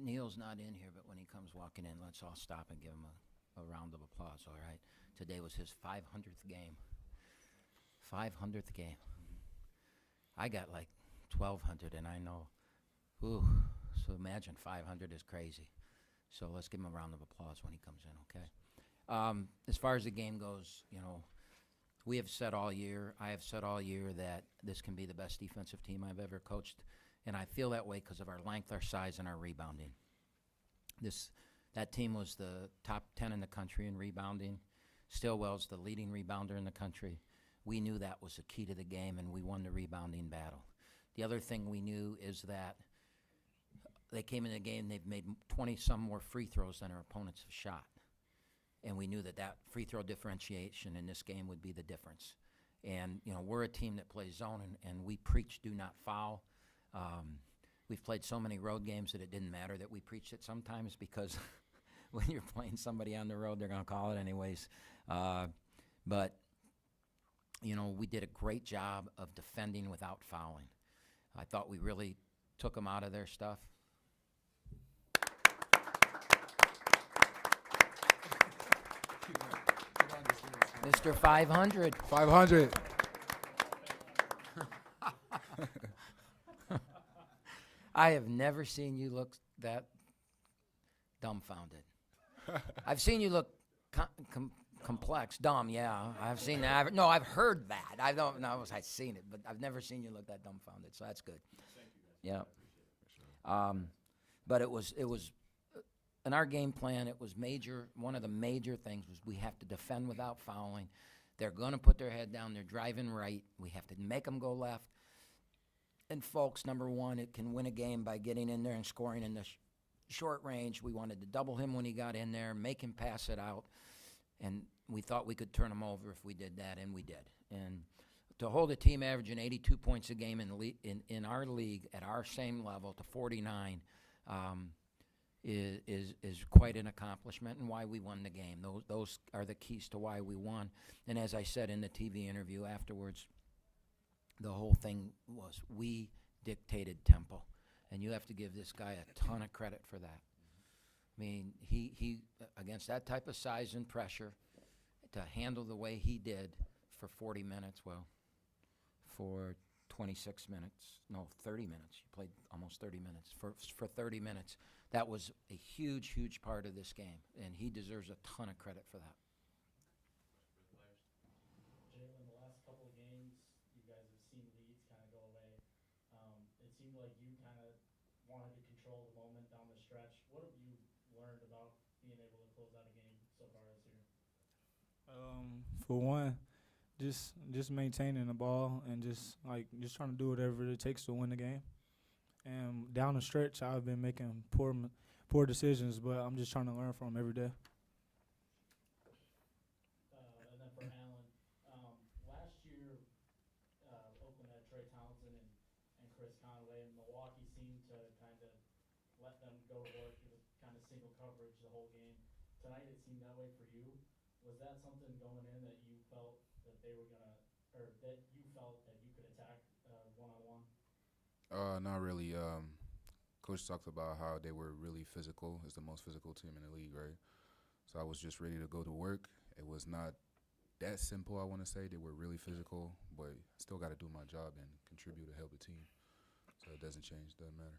Neil's not in here, but when he comes walking in, let's all stop and give him a round of applause, all right? Today was his 500th game. 500th game. I got like 1,200, and I know, ooh, so imagine 500 is crazy. So let's give him a round of applause when he comes in, okay? As far as the game goes, we have said all year, I have said all year that this can be the best defensive team I've ever coached, and I feel that way because of our length, our size, and our rebounding. That team was the top 10 in the country in rebounding. Stillwell's the leading rebounder in the country. We knew that was the key to the game, and we won the rebounding battle. The other thing we knew is that they came in the game, they've made 20-some more free throws than our opponents have shot. And we knew that free throw differentiation in this game would be the difference. And, we're a team that plays zone, and we preach do not foul. We've played so many road games that it didn't matter that we preached it sometimes because when you're playing somebody on the road, they're going to call it anyways. But we did a great job of defending without fouling. I thought we really took them out of their stuff. Mr. 500. 500. I have never seen you look that dumbfounded. I've seen you look complex, dumb, yeah. I've seen that. No, I've heard that. I don't know if I've seen it, but I've never seen you look that dumbfounded, so that's good. Yeah. But it was in our game plan, it was major. One of the major things was we have to defend without fouling. They're going to put their head down. They're driving right. We have to make them go left. And, folks, number one, it can win a game by getting in there and scoring in the short range. We wanted to double him when he got in there, make him pass it out. And we thought we could turn him over if we did that, and we did. And to hold a team averaging 82 points a game in our league at our same level to 49 is quite an accomplishment and why we won the game. Those are the keys to why we won. And as I said in the TV interview afterwards, the whole thing was we dictated tempo. And you have to give this guy a ton of credit for that. I mean, he against that type of size and pressure, to handle the way he did for 40 minutes, for 26 minutes, no, 30 minutes. You played almost 30 minutes. For 30 minutes, that was a huge, huge part of this game, and he deserves a ton of credit for that. Jalen, the last couple of games, you guys have seen leads kind of go away. It seemed like you kind of wanted to control the moment down the stretch. What have you learned about being able to close out a game so far this year? For one, just maintaining the ball and just trying to do whatever it takes to win the game. And down the stretch, I've been making poor decisions, but I'm just trying to learn from them every day. And then for Allen, last year, Oakland had Trey Townsend and Chris Conway, and Milwaukee seemed to kind of let them go to work. It was kind of single coverage the whole game. Tonight it seemed that way for you. Was that something going in that you felt that they were gonna, or that you felt that you could attack one-on-one? Not really. Coach talked about how they were really physical. It's the most physical team in the league, right? So I was just ready to go to work. It was not that simple, I want to say. They were really physical, but still got to do my job and contribute to help the team. So it doesn't change, doesn't matter.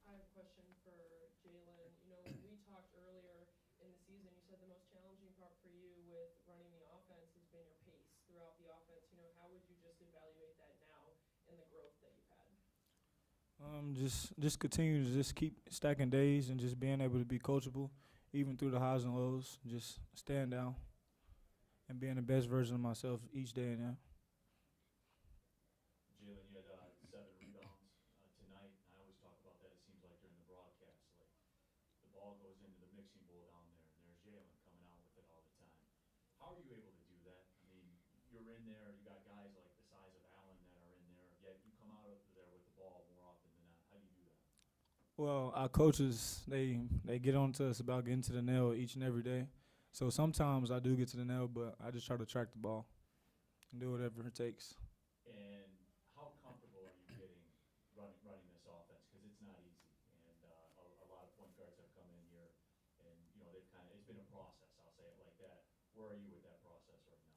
I have a question for Jalen. We talked earlier in the season, you said the most challenging part for you with running the offense has been your pace throughout the offense. How would you just evaluate that now and the growth that you've had? Just continue to just keep stacking days and just being able to be coachable, even through the highs and lows. Just stand down and being the best version of myself each day now. Jalen, you had 7 rebounds tonight. I always talk about that. It seems like during the broadcast, like the ball goes into the mixing bowl down there, and there's Jalen coming out with it all the time. How are you able to do that? I mean, you're in there. You got guys like the size of Allen that are in there, yet you come out of there with the ball more often than not. How do you do that? Well, our coaches, they get on to us about getting to the nail each and every day. So sometimes I do get to the nail, but I just try to track the ball and do whatever it takes. And how comfortable are you getting running this offense? Because it's not easy. And guards have come in here, and they've it's been a process. I'll say it like that. Where are you with that process right now?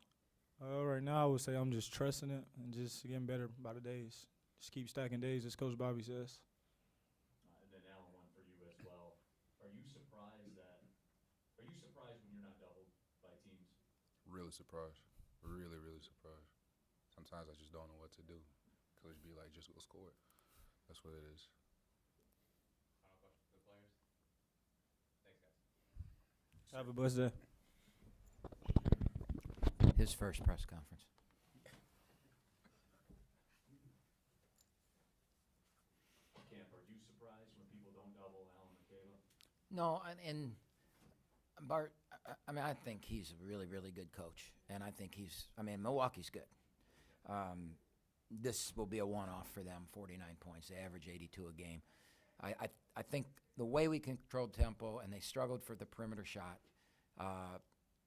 Right now, I would say I'm just trusting it and just getting better by the days. Just keep stacking days, as Coach Bobby says. And then Alan, one for you as well. Are you surprised when you're not doubled by teams? Really surprised. Really, really surprised. Sometimes I just don't know what to do. Coach be like, just go score it. That's what it is. Final question for the players. Thanks, guys. Have a blessed day. His first press conference. Camp, are you surprised when people don't double Alan McCaleb? No, and Bart, I mean, I think he's a really, really good coach. And I think Milwaukee's good. This will be a one-off for them, 49 points. They average 82 a game. I think the way we controlled tempo and they struggled for the perimeter shot,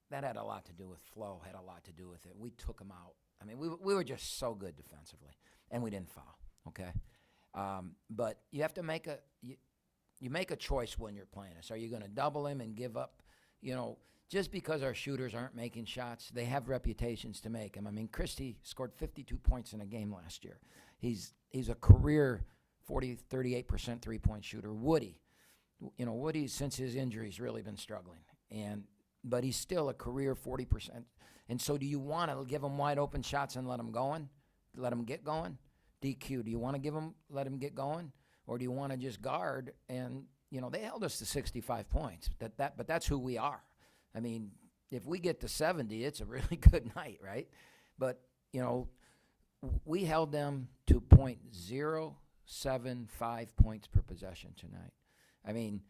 that had a lot to do with flow, had a lot to do with it. We took them out. I mean, we were just so good defensively, and we didn't foul, okay? But you have to make you make a choice when you're playing us. Are you going to double him and give up, just because our shooters aren't making shots, they have reputations to make them. I mean, Christie scored 52 points in a game last year. He's a career 38% three-point shooter. Woody, since his injury's really been struggling. But he's still a career 40%. And so do you want to give him wide open shots and let him get going? DQ, do you want to let him get going? Or do you want to just guard? And, they held us to 65 points. But that's who we are. I mean, if we get to 70, it's a really good night, right? But, we held them to .075 points per possession tonight. I mean,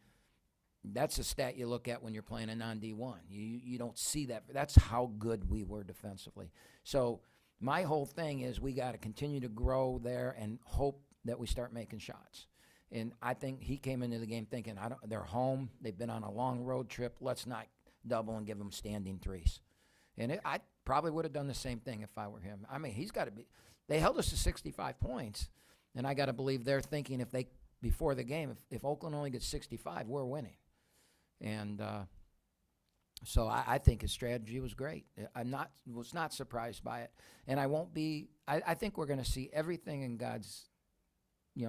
that's a stat you look at when you're playing a non-D1. You don't see that. That's how good we were defensively. So my whole thing is we got to continue to grow there and hope that we start making shots. And I think he came into the game thinking, they're home. They've been on a long road trip. Let's not double and give them standing threes. And I probably would have done the same thing if I were him. I mean, he's got to be – they held us to 65 points, and I got to believe they're thinking before the game, if Oakland only gets 65, we're winning. And so I think his strategy was great. I was not surprised by it. And I won't be – I think we're going to see everything in God's –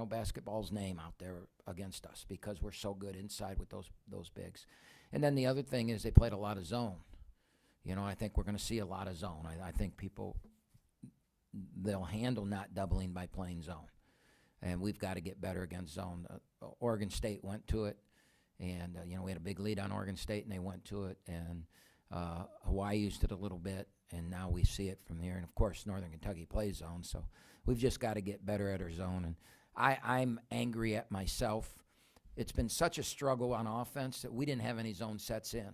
basketball's name out there against us because we're so good inside with those bigs. And then the other thing is they played a lot of zone. I think we're going to see a lot of zone. I think they'll handle not doubling by playing zone. And we've got to get better against zone. Oregon State went to it, and, we had a big lead on Oregon State, and they went to it. And Hawaii used it a little bit, and now we see it from here. And, of course, Northern Kentucky plays zone, so we've just got to get better at our zone. And I'm angry at myself. It's been such a struggle on offense that we didn't have any zone sets in.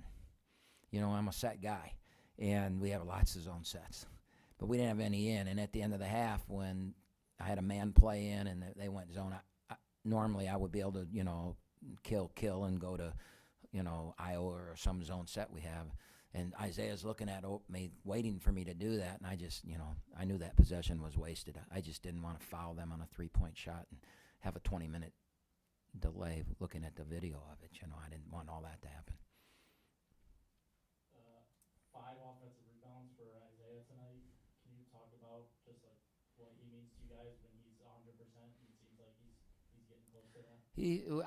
I'm a set guy, and we have lots of zone sets. But we didn't have any in. And at the end of the half, when I had a man play in and they went zone, normally I would be able to, kill and go to, Iowa or some zone set we have. And Isaiah's looking at me, waiting for me to do that. And I just, I knew that possession was wasted. I just didn't want to foul them on a three-point shot and have a 20-minute delay looking at the video of it. I didn't want all that to happen. 5 offensive rebounds for Isaiah tonight. Can you talk about just what he means to you guys when he's 100%? It seems like he's getting close to that.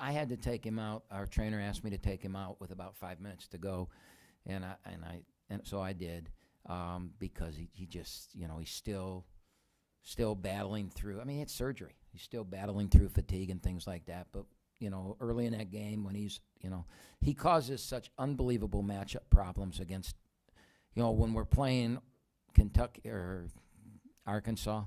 I had to take him out. Our trainer asked me to take him out with about 5 minutes to go. And so I did, because he just, he's still battling through. I mean, it's surgery. He's still battling through fatigue and things like that. But, early in that game when he's, he causes such unbelievable matchup problems against, when we're playing Kentucky or Arkansas.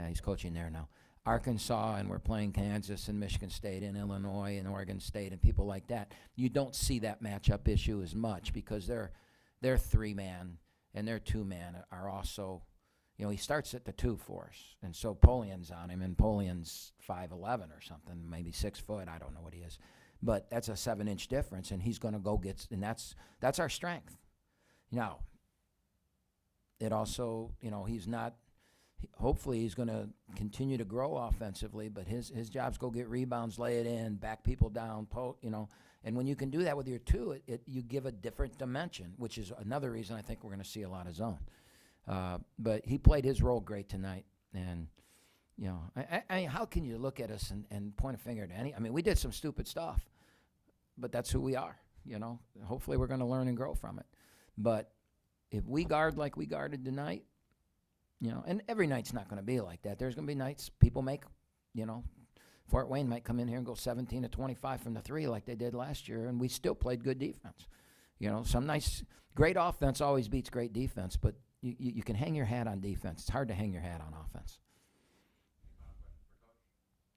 He's coaching there now. Arkansas, and we're playing Kansas and Michigan State and Illinois and Oregon State and people like that, you don't see that matchup issue as much because they're 3-man and their 2-man are also, he starts at the 2 for us. And so Polian's on him, and Polian's 5'11" or something, maybe 6 foot, I don't know what he is. But that's a 7-inch difference, and he's going to go get, and that's our strength. Now, it also, he's not hopefully he's going to continue to grow offensively, but his job's go get rebounds, lay it in, back people down, and when you can do that with your two, you give a different dimension, which is another reason I think we're going to see a lot of zone. But he played his role great tonight, and I mean, how can you look at us and point a finger at any? I mean, we did some stupid stuff, but that's who we are. Hopefully we're going to learn and grow from it. But if we guard like we guarded tonight, and every night's not going to be like that. There's going to be nights people make, Fort Wayne might come in here and go 17 to 25 from the three like they did last year, and we still played good defense. Some nice, great offense always beats great defense, but you can hang your hat on defense. It's hard to hang your hat on offense.